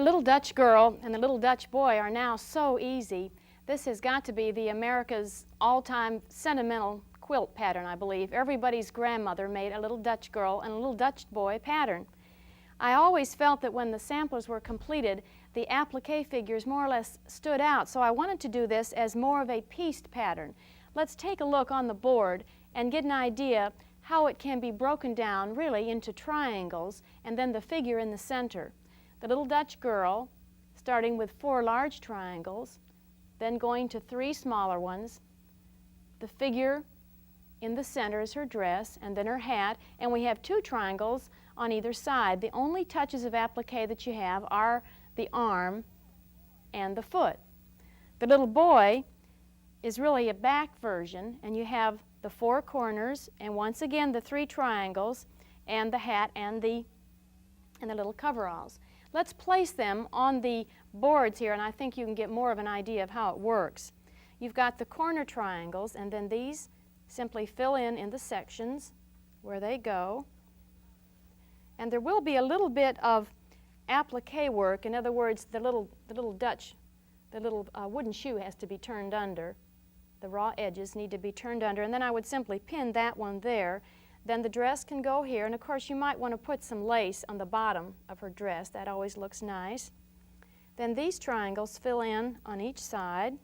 The little Dutch girl and the little Dutch boy are now so easy. This has got to be the America's all-time sentimental quilt pattern, I believe. Everybody's grandmother made a little Dutch girl and a little Dutch boy pattern. I always felt that when the samplers were completed, the applique figures more or less stood out, so I wanted to do this as more of a pieced pattern. Let's take a look on the board and get an idea how it can be broken down really into triangles and then the figure in the center. The little Dutch girl, starting with 4 large triangles, then going to 3 smaller ones. The figure in the center is her dress, and then her hat, and we have 2 triangles on either side. The only touches of applique that you have are the arm and the foot. The little boy is really a back version, and you have the 4 corners, and once again the 3 triangles, and the hat and the little coveralls. Let's place them on the boards here, and I think you can get more of an idea of how it works. You've got the corner triangles, and then these simply fill in the sections where they go. And there will be a little bit of applique work. In other words, the little wooden shoe has to be turned under. The raw edges need to be turned under, and then I would simply pin that one there. Then the dress can go here, and of course you might want to put some lace on the bottom of her dress. That always looks nice. Then these triangles fill in on each side.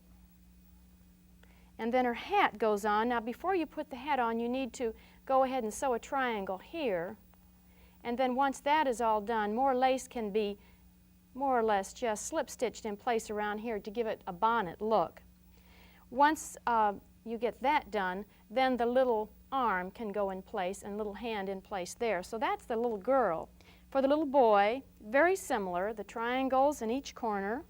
And then her hat goes on. Now before you put the hat on, you need to go ahead and sew a triangle here. And then once that is all done, more lace can be more or less just slip-stitched in place around here to give it a bonnet look. Once you get that done, then the little arm can go in place and little hand in place there. So that's the little girl. For the little boy, very similar, the triangles in each corner.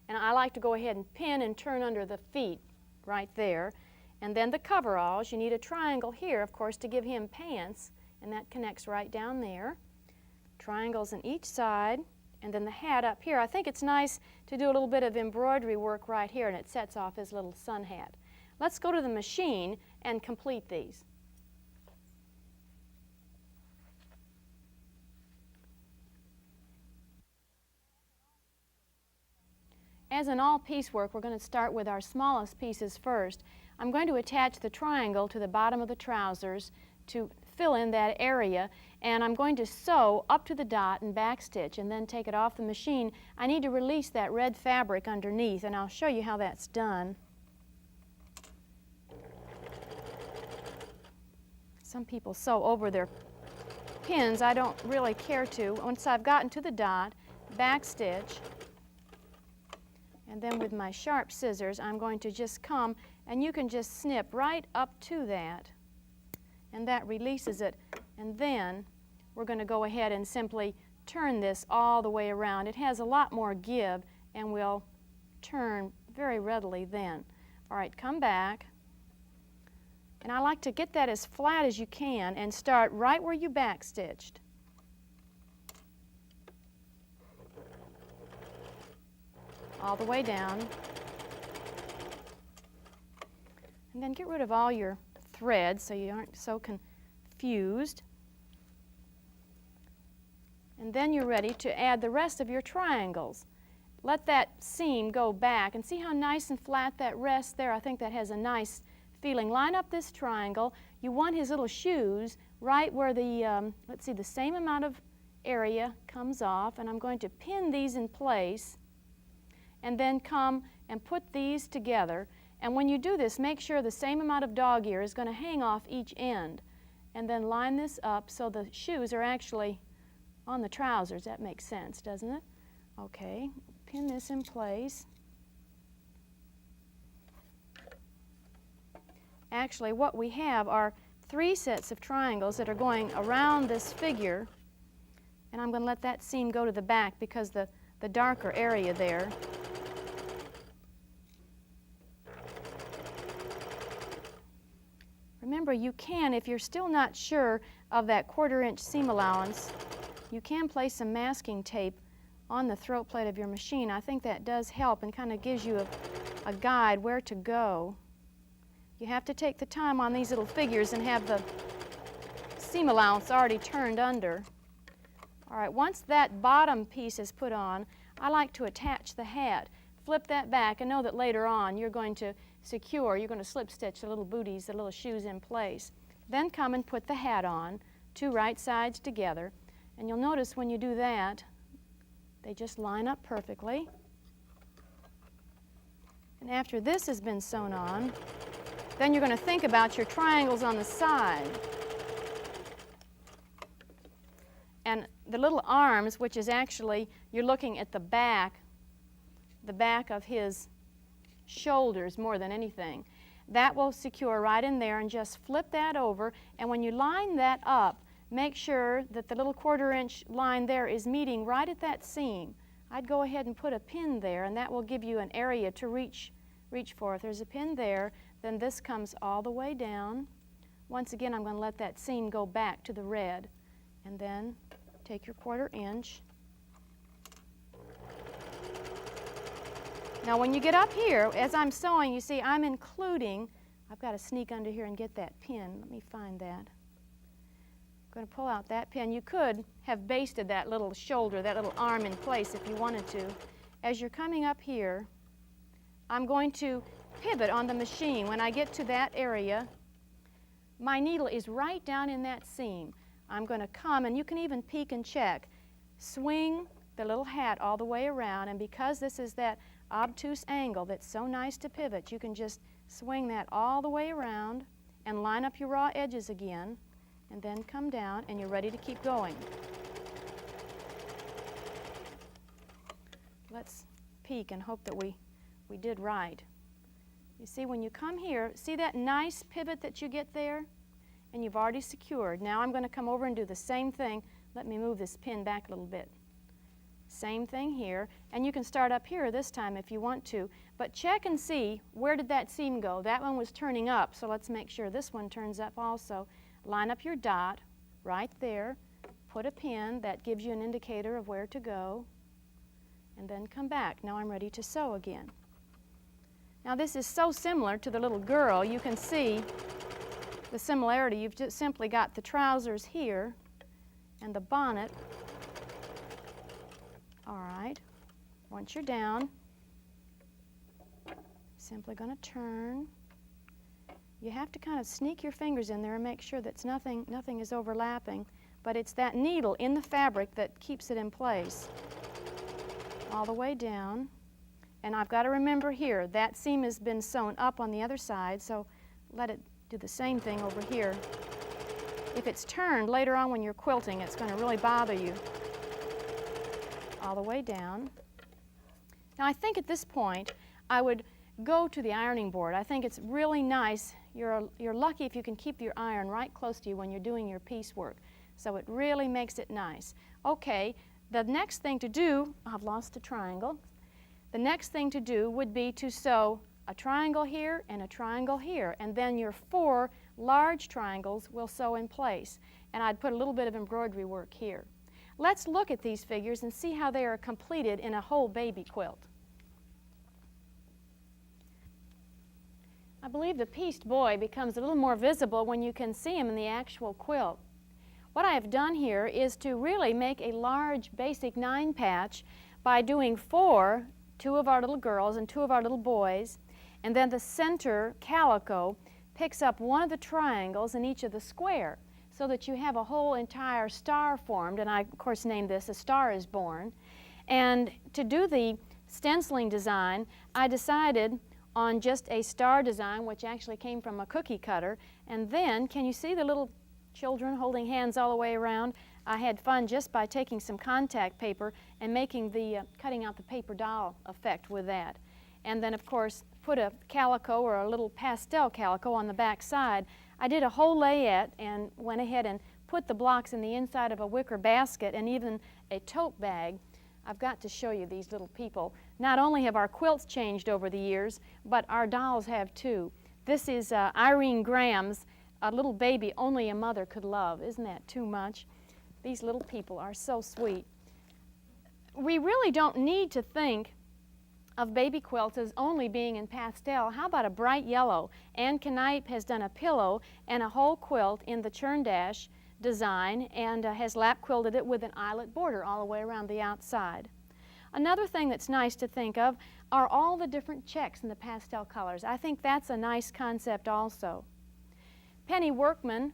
And I like to go ahead and pin and turn under the feet right there. And then the coveralls, you need a triangle here, of course, to give him pants, and that connects right down there. Triangles on each side, and then the hat up here. I think it's nice to do a little bit of embroidery work right here, and it sets off his little sun hat. Let's go to the machine and complete these. As in all piecework, we're going to start with our smallest pieces first. I'm going to attach the triangle to the bottom of the trousers to fill in that area, and I'm going to sew up to the dot and backstitch and then take it off the machine. I need to release that red fabric underneath, and I'll show you how that's done. Some people sew over their pins. I don't really care to. Once I've gotten to the dot, backstitch, and then with my sharp scissors, I'm going to just come, and you can just snip right up to that, and that releases it. And then we're going to go ahead and simply turn this all the way around. It has a lot more give, and will turn very readily then. All right, come back. And I like to get that as flat as you can and start right where you backstitched. All the way down. And then get rid of all your threads so you aren't so confused. And then you're ready to add the rest of your triangles. Let that seam go back and see how nice and flat that rests there. I think that has a nice feeling. Line up this triangle. You want his little shoes right where the, let's see, the same amount of area comes off, and I'm going to pin these in place and then come and put these together. And when you do this, make sure the same amount of dog ear is going to hang off each end. And then line this up so the shoes are actually on the trousers. That makes sense, doesn't it? Okay, pin this in place. Actually, what we have are 3 sets of triangles that are going around this figure, and I'm going to let that seam go to the back because the darker area there. Remember, you can, if you're still not sure of that 1/4 inch seam allowance, you can place some masking tape on the throat plate of your machine. I think that does help and kind of gives you a guide where to go. You have to take the time on these little figures and have the seam allowance already turned under. All right, once that bottom piece is put on, I like to attach the hat. Flip that back and know that later on you're going to you're going to slip stitch the little booties, the little shoes in place. Then come and put the hat on, two right sides together. And you'll notice when you do that, they just line up perfectly. And after this has been sewn on, then you're going to think about your triangles on the side. And the little arms, which is actually, you're looking at the back of his shoulders more than anything. That will secure right in there, and just flip that over. And when you line that up, make sure that the little 1/4 inch line there is meeting right at that seam. I'd go ahead and put a pin there, and that will give you an area to reach for. If there's a pin there, then this comes all the way down. Once again, I'm going to let that seam go back to the red, and then take your 1/4 inch. Now when you get up here, as I'm sewing, you see I'm including, I've got to sneak under here and get that pin. Let me find that. I'm going to pull out that pin. You could have basted that little shoulder, that little arm in place if you wanted to. As you're coming up here, I'm going to pivot on the machine. When I get to that area, my needle is right down in that seam. I'm going to come, and you can even peek and check, swing the little hat all the way around, and because this is that obtuse angle that's so nice to pivot, you can just swing that all the way around and line up your raw edges again, and then come down, and you're ready to keep going. Let's peek and hope that we did right. You see, when you come here, see that nice pivot that you get there? And you've already secured. Now I'm going to come over and do the same thing. Let me move this pin back a little bit. Same thing here, and you can start up here this time if you want to, but check and see, where did that seam go? That one was turning up, so let's make sure this one turns up also. Line up your dot right there, put a pin, that gives you an indicator of where to go, and then come back. Now I'm ready to sew again. Now this is so similar to the little girl. You can see the similarity. You've just simply got the trousers here and the bonnet. All right, once you're down, simply going to turn. You have to kind of sneak your fingers in there and make sure that nothing is overlapping, but it's that needle in the fabric that keeps it in place. All the way down. And I've got to remember here, that seam has been sewn up on the other side, so let it do the same thing over here. If it's turned later on when you're quilting, it's going to really bother you. All the way down. Now I think at this point I would go to the ironing board. I think it's really nice. You're lucky if you can keep your iron right close to you when you're doing your piecework. So it really makes it nice. Okay, the next thing to do, I've lost a triangle. The next thing to do would be to sew a triangle here and a triangle here, and then your 4 large triangles will sew in place. And I'd put a little bit of embroidery work here. Let's look at these figures and see how they are completed in a whole baby quilt. I believe the pieced boy becomes a little more visible when you can see him in the actual quilt. What I have done here is to really make a large basic 9 patch by doing 4, 2 of our little girls and 2 of our little boys, and then the center calico picks up one of the triangles in each of the square, so that you have a whole entire star formed, and I of course named this A Star is Born. And to do the stenciling design, I decided on just a star design, which actually came from a cookie cutter, and then can you see the little children holding hands all the way around? I had fun just by taking some contact paper and making the cutting out the paper doll effect with that. And then of course put a calico or a little pastel calico on the back side. I did a whole layette and went ahead and put the blocks in the inside of a wicker basket and even a tote bag. I've got to show you these little people. Not only have our quilts changed over the years, but our dolls have too. This is Irene Graham's A Little Baby Only a Mother Could Love. Isn't that too much? These little people are so sweet. We really don't need to think of baby quilts as only being in pastel. How about a bright yellow? Ann Knipe has done a pillow and a whole quilt in the churn dash design and has lap quilted it with an eyelet border all the way around the outside. Another thing that's nice to think of are all the different checks in the pastel colors. I think that's a nice concept also. Penny Workman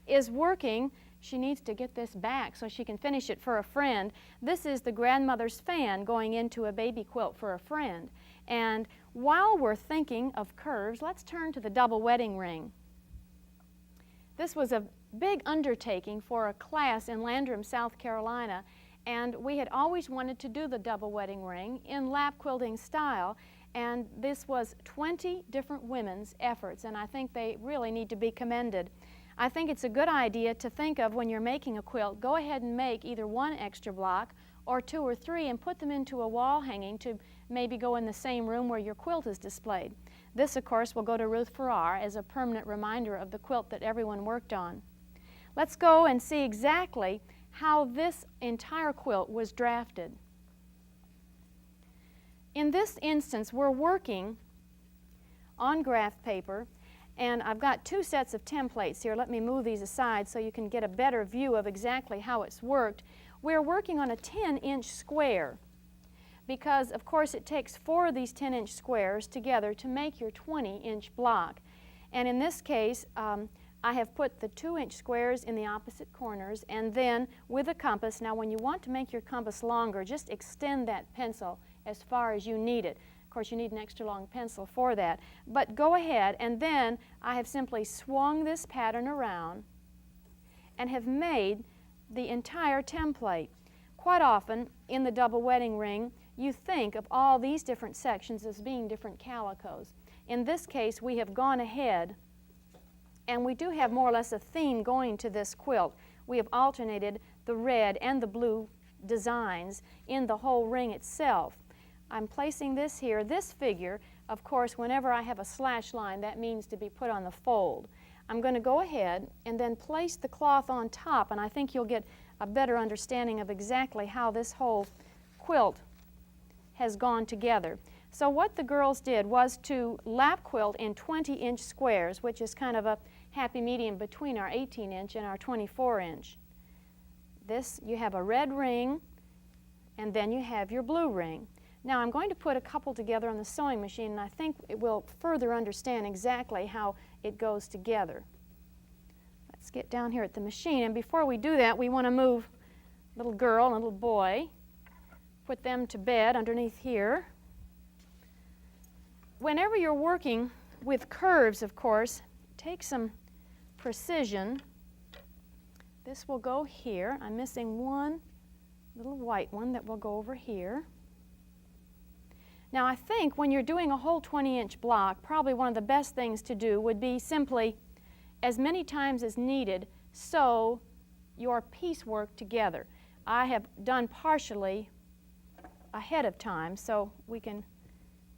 is working. She needs to get this back so she can finish it for a friend. This is the grandmother's fan going into a baby quilt for a friend. And while we're thinking of curves, let's turn to the double wedding ring. This was a big undertaking for a class in Landrum, South Carolina, and we had always wanted to do the double wedding ring in lap quilting style, and this was 20 different women's efforts, and I think they really need to be commended. I think it's a good idea to think of when you're making a quilt, go ahead and make either one extra block or 2 or 3 and put them into a wall hanging to maybe go in the same room where your quilt is displayed. This, of course, will go to Ruth Farrar as a permanent reminder of the quilt that everyone worked on. Let's go and see exactly how this entire quilt was drafted. In this instance, we're working on graph paper, and I've got 2 sets of templates here. Let me move these aside so you can get a better view of exactly how it's worked. We're working on a 10-inch square because, of course, it takes 4 of these 10-inch squares together to make your 20-inch block. And in this case, I have put the 2-inch squares in the opposite corners, and then with a compass, now when you want to make your compass longer, just extend that pencil as far as you need it. Of course, you need an extra long pencil for that. But go ahead, and then I have simply swung this pattern around and have made the entire template. Quite often, in the double wedding ring, you think of all these different sections as being different calicos. In this case, we have gone ahead, and we do have more or less a theme going to this quilt. We have alternated the red and the blue designs in the whole ring itself. I'm placing this here. This figure, of course, whenever I have a slash line, that means to be put on the fold. I'm going to go ahead and then place the cloth on top, and I think you'll get a better understanding of exactly how this whole quilt has gone together. So what the girls did was to lap quilt in 20-inch squares, which is kind of a happy medium between our 18-inch and our 24-inch. This, you have a red ring, and then you have your blue ring. Now I'm going to put a couple together on the sewing machine, and I think it will further understand exactly how it goes together. Let's get down here at the machine, and before we do that, we want to move little girl and little boy, put them to bed underneath here. Whenever you're working with curves, of course, take some precision. This will go here. I'm missing one little white one that will go over here. Now I think when you're doing a whole 20-inch block, probably one of the best things to do would be simply, as many times as needed, sew your piecework together. I have done partially ahead of time so we can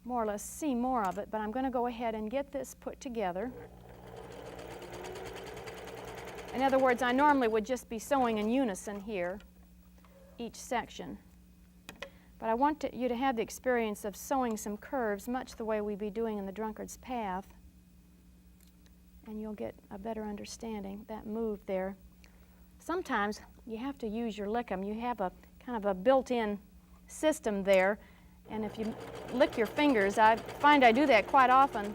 more or less see more of it, but I'm going to go ahead and get this put together. In other words, I normally would just be sewing in unison here, each section. But I want you to have the experience of sewing some curves, much the way we'd be doing in the Drunkard's Path, and you'll get a better understanding, that move there. Sometimes you have to use your lick-em. You have a kind of a built-in system there, and if you lick your fingers, I find I do that quite often,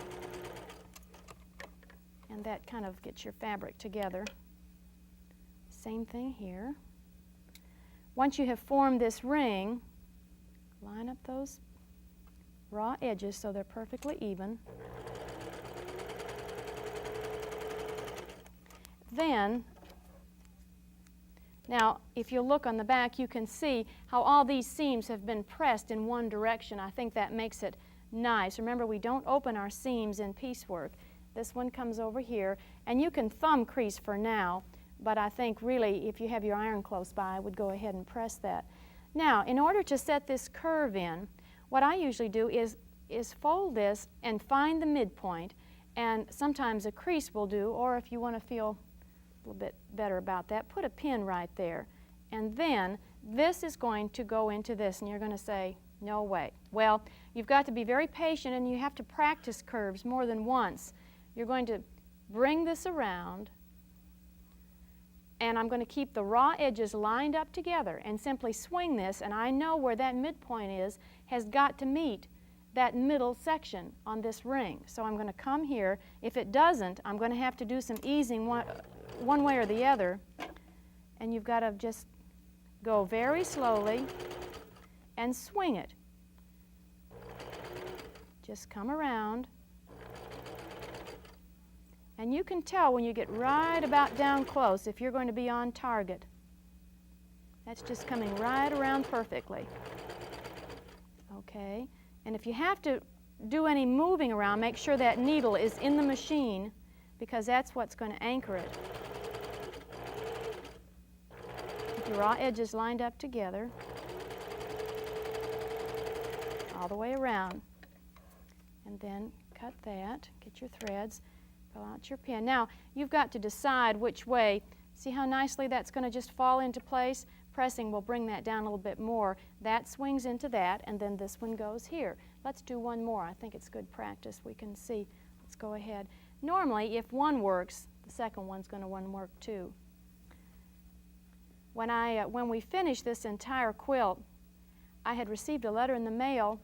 and that kind of gets your fabric together. Same thing here. Once you have formed this ring, line up those raw edges so they're perfectly even. Then, now if you look on the back, you can see how all these seams have been pressed in one direction. I think that makes it nice. Remember, we don't open our seams in piecework. This one comes over here, and you can thumb crease for now, but I think really if you have your iron close by, I would go ahead and press that. Now, in order to set this curve in, what I usually do is fold this and find the midpoint, and sometimes a crease will do, or if you want to feel a little bit better about that, put a pin right there. And then this is going to go into this, and you're going to say, no way. Well, you've got to be very patient, and you have to practice curves more than once. You're going to bring this around, And I'm going to keep the raw edges lined up together and simply swing this, and I know where that midpoint is, has got to meet that middle section on this ring. So I'm going to come here. If it doesn't, I'm going to have to do some easing one way or the other. And you've got to just go very slowly and swing it. Just come around. And you can tell when you get right about down close if you're going to be on target. That's just coming right around perfectly. Okay, and if you have to do any moving around, make sure that needle is in the machine because that's what's going to anchor it. Keep your raw edges lined up together all the way around. And then cut that, get your threads. Pull out your pin. Now, you've got to decide which way. See how nicely that's going to just fall into place? Pressing will bring that down a little bit more. That swings into that, and then this one goes here. Let's do one more. I think it's good practice. We can see. Let's go ahead. Normally, if one works, the second one's going to work too. When we finished this entire quilt, I had received a letter in the mail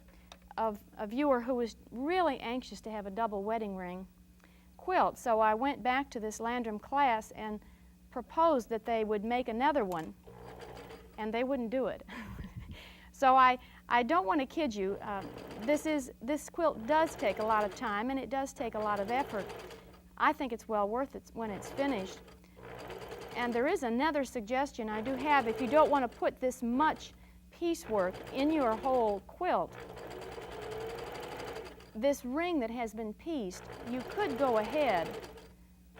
of a viewer who was really anxious to have a double wedding ring quilt. So I went back to this Landrum class and proposed that they would make another one, and they wouldn't do it. So I don't want to kid you. This quilt does take a lot of time, and it does take a lot of effort. I think it's well worth it when it's finished. And there is another suggestion I do have. If you don't want to put this much piecework in your whole quilt, this ring that has been pieced, you could go ahead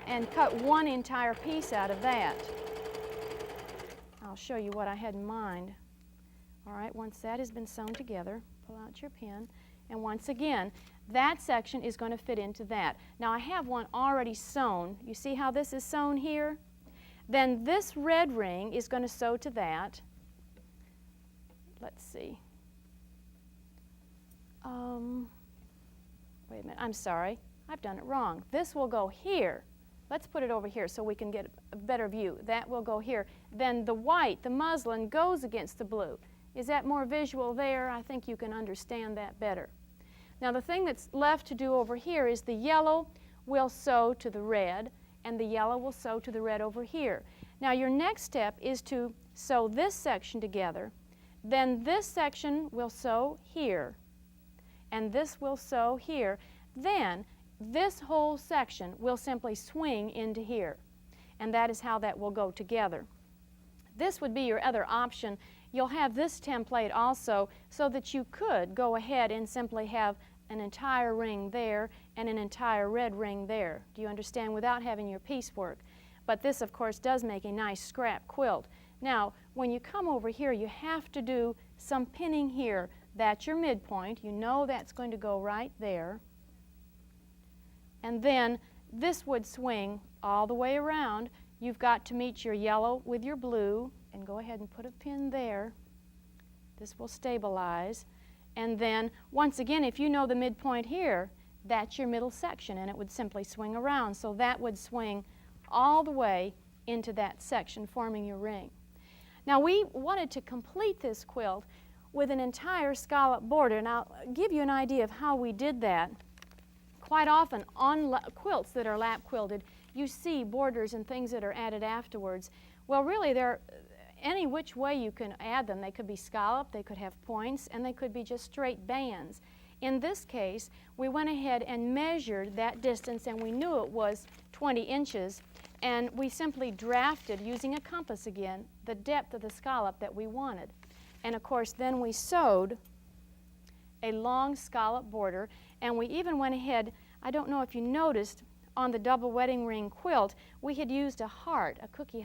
and cut one entire piece out of that. I'll show you what I had in mind. All right, once that has been sewn together, pull out your pin, and once again, that section is going to fit into that. Now I have one already sewn. You see how this is sewn here? Then this red ring is going to sew to that. Let's see. Wait a minute, I'm sorry. I've done it wrong. This will go here. Let's put it over here so we can get a better view. That will go here. Then the white, the muslin, goes against the blue. Is that more visual there? I think you can understand that better. Now the thing that's left to do over here is the yellow will sew to the red, and the yellow will sew to the red over here. Now your next step is to sew this section together. Then this section will sew here, and this will sew here. Then this whole section will simply swing into here, and that is how that will go together. This would be your other option. You'll have this template also so that you could go ahead and simply have an entire ring there and an entire red ring there. Do you understand? Without having your piecework. But this, of course, does make a nice scrap quilt. Now, when you come over here, you have to do some pinning here. That's your midpoint. You know that's going to go right there. And then this would swing all the way around. You've got to meet your yellow with your blue, and go ahead and put a pin there. This will stabilize. And then, once again, if you know the midpoint here, that's your middle section, and it would simply swing around. So that would swing all the way into that section, forming your ring. Now, we wanted to complete this quilt with an entire scallop border, and I'll give you an idea of how we did that. Quite often on quilts that are lap quilted, you see borders and things that are added afterwards. Well, really, they're any which way you can add them. They could be scalloped, they could have points, and they could be just straight bands. In this case, we went ahead and measured that distance, and we knew it was 20 inches, and we simply drafted, using a compass again, the depth of the scallop that we wanted. And of course, then we sewed a long scallop border, and we even went ahead, I don't know if you noticed, on the double wedding ring quilt, we had used a heart, a cookie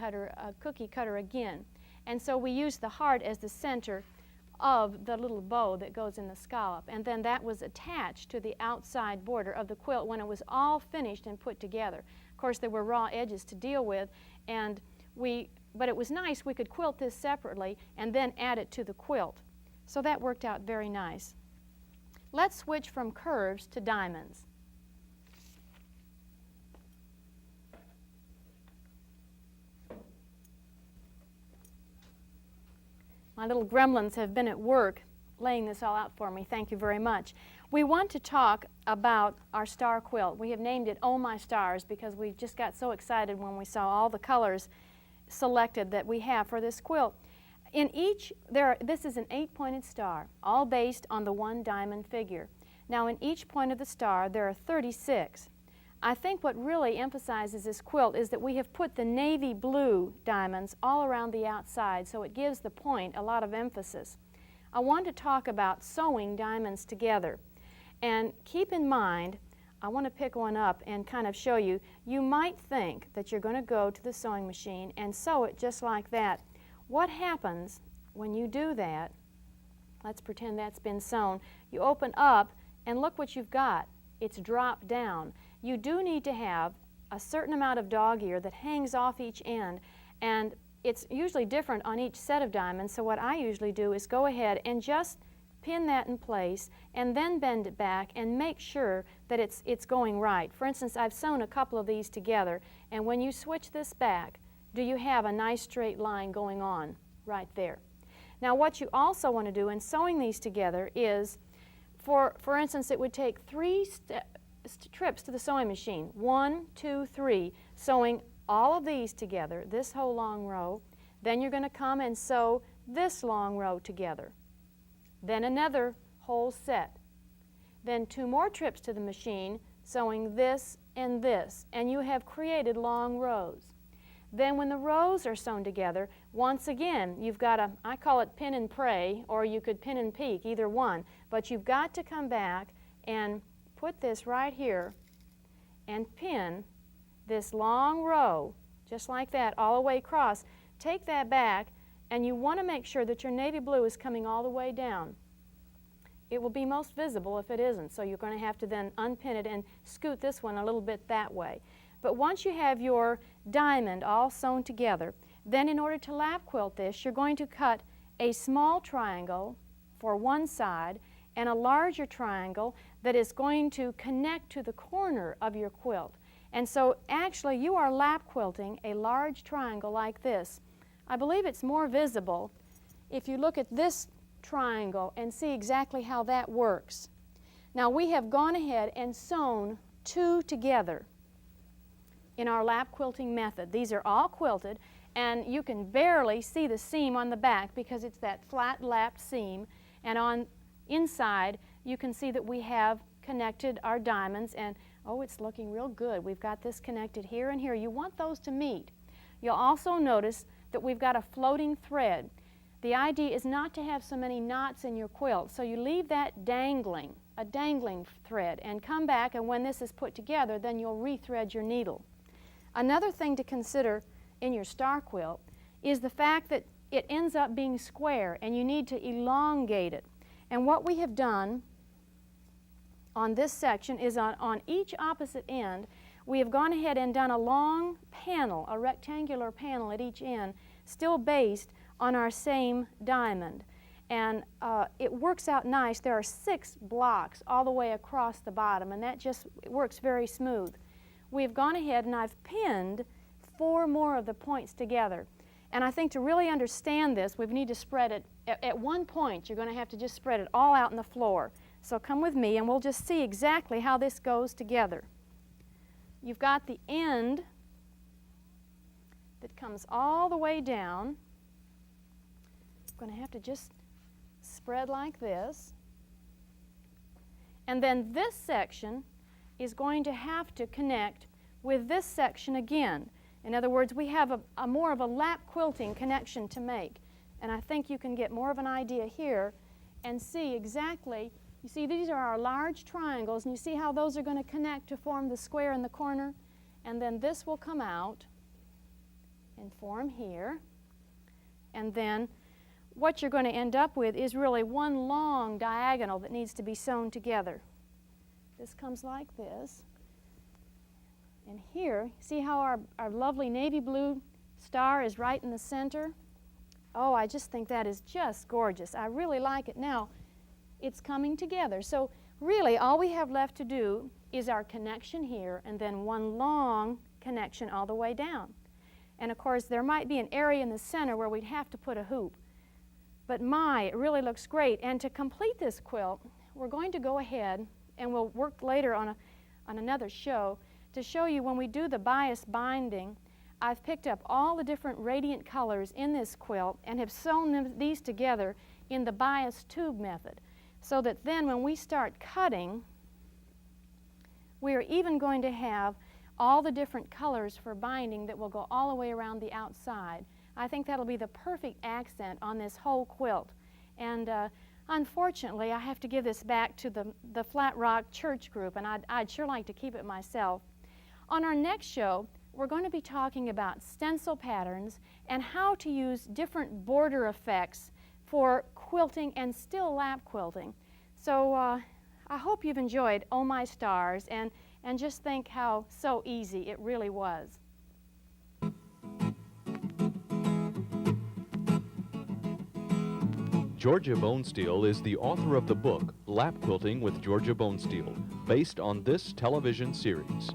cutter again. And so we used the heart as the center of the little bow that goes in the scallop. And then that was attached to the outside border of the quilt when it was all finished and put together. Of course, there were raw edges to deal with, but it was nice. We could quilt this separately and then add it to the quilt. So that worked out very nice. Let's switch from curves to diamonds. My little gremlins have been at work laying this all out for me. Thank you very much. We want to talk about our star quilt. We have named it Oh My Stars because we just got so excited when we saw all the colors selected that we have for this quilt. In each, this is an 8-pointed star, all based on the one diamond figure. Now in each point of the star there are 36. I think what really emphasizes this quilt is that we have put the navy blue diamonds all around the outside, so it gives the point a lot of emphasis. I want to talk about sewing diamonds together. And keep in mind, I want to pick one up and kind of show you, you might think that you're going to go to the sewing machine and sew it just like that. What happens when you do that? Let's pretend that's been sewn. You open up and look what you've got. It's dropped down. You do need to have a certain amount of dog ear that hangs off each end, and it's usually different on each set of diamonds, so what I usually do is go ahead and just pin that in place and then bend it back and make sure that it's going right. For instance, I've sewn a couple of these together, and when you switch this back, do you have a nice straight line going on right there? Now what you also want to do in sewing these together is, for instance, it would take 3 trips to the sewing machine. 1, 2, 3, sewing all of these together, this whole long row. Then you're going to come and sew this long row together. Then another whole set. Then 2 more trips to the machine, sewing this, and you have created long rows. Then when the rows are sewn together, once again, you've got to, I call it pin and pray, or you could pin and peek, either one, but you've got to come back and put this right here and pin this long row, just like that, all the way across. Take that back, and you want to make sure that your navy blue is coming all the way down. It will be most visible if it isn't, so you're going to have to then unpin it and scoot this one a little bit that way. But once you have your diamond all sewn together, then in order to lap quilt this, you're going to cut a small triangle for one side and a larger triangle that is going to connect to the corner of your quilt. And so actually you are lap quilting a large triangle like this. I believe it's more visible if you look at this triangle and see exactly how that works. Now we have gone ahead and sewn 2 together in our lap quilting method. These are all quilted, and you can barely see the seam on the back because it's that flat lapped seam, and on inside you can see that we have connected our diamonds, and oh, it's looking real good. We've got this connected here and here. You want those to meet. You'll also notice that we've got a floating thread. The idea is not to have so many knots in your quilt, so you leave that dangling, a dangling thread, and come back, and when this is put together, then you'll rethread your needle. Another thing to consider in your star quilt is the fact that it ends up being square, and you need to elongate it. And what we have done on this section is on each opposite end, we have gone ahead and done a long panel, a rectangular panel at each end, still based on our same diamond. And it works out nice. There are 6 blocks all the way across the bottom, and that just works very smooth. We've gone ahead and I've pinned 4 more of the points together. And I think to really understand this, we need to spread it. At one point, you're going to have to just spread it all out on the floor. So come with me and we'll just see exactly how this goes together. You've got the end that comes all the way down. I'm going to have to just spread like this. And then this section is going to have to connect with this section again. In other words, we have a more of a lap quilting connection to make. And I think you can get more of an idea here and see exactly, you see these are our large triangles, and you see how those are going to connect to form the square in the corner? And then this will come out and form here. And then what you're going to end up with is really one long diagonal that needs to be sewn together. This comes like this. And here, see how our lovely navy blue star is right in the center? Oh, I just think that is just gorgeous. I really like it. Now, it's coming together. So really, all we have left to do is our connection here and then one long connection all the way down. And of course, there might be an area in the center where we'd have to put a hoop. But my, it really looks great. And to complete this quilt, we're going to go ahead and we'll work later on another show to show you when we do the bias binding. I've picked up all the different radiant colors in this quilt and have sewn these together in the bias tube method, so that then when we start cutting, we are even going to have all the different colors for binding that will go all the way around the outside. I think that'll be the perfect accent on this whole quilt. And unfortunately, I have to give this back to the Flat Rock Church group, and I'd sure like to keep it myself. On our next show, we're going to be talking about stencil patterns and how to use different border effects for quilting and still lap quilting. So I hope you've enjoyed Oh My Stars and just think how so easy it really was. Georgia Bonesteel is the author of the book Lap Quilting with Georgia Bonesteel, based on this television series.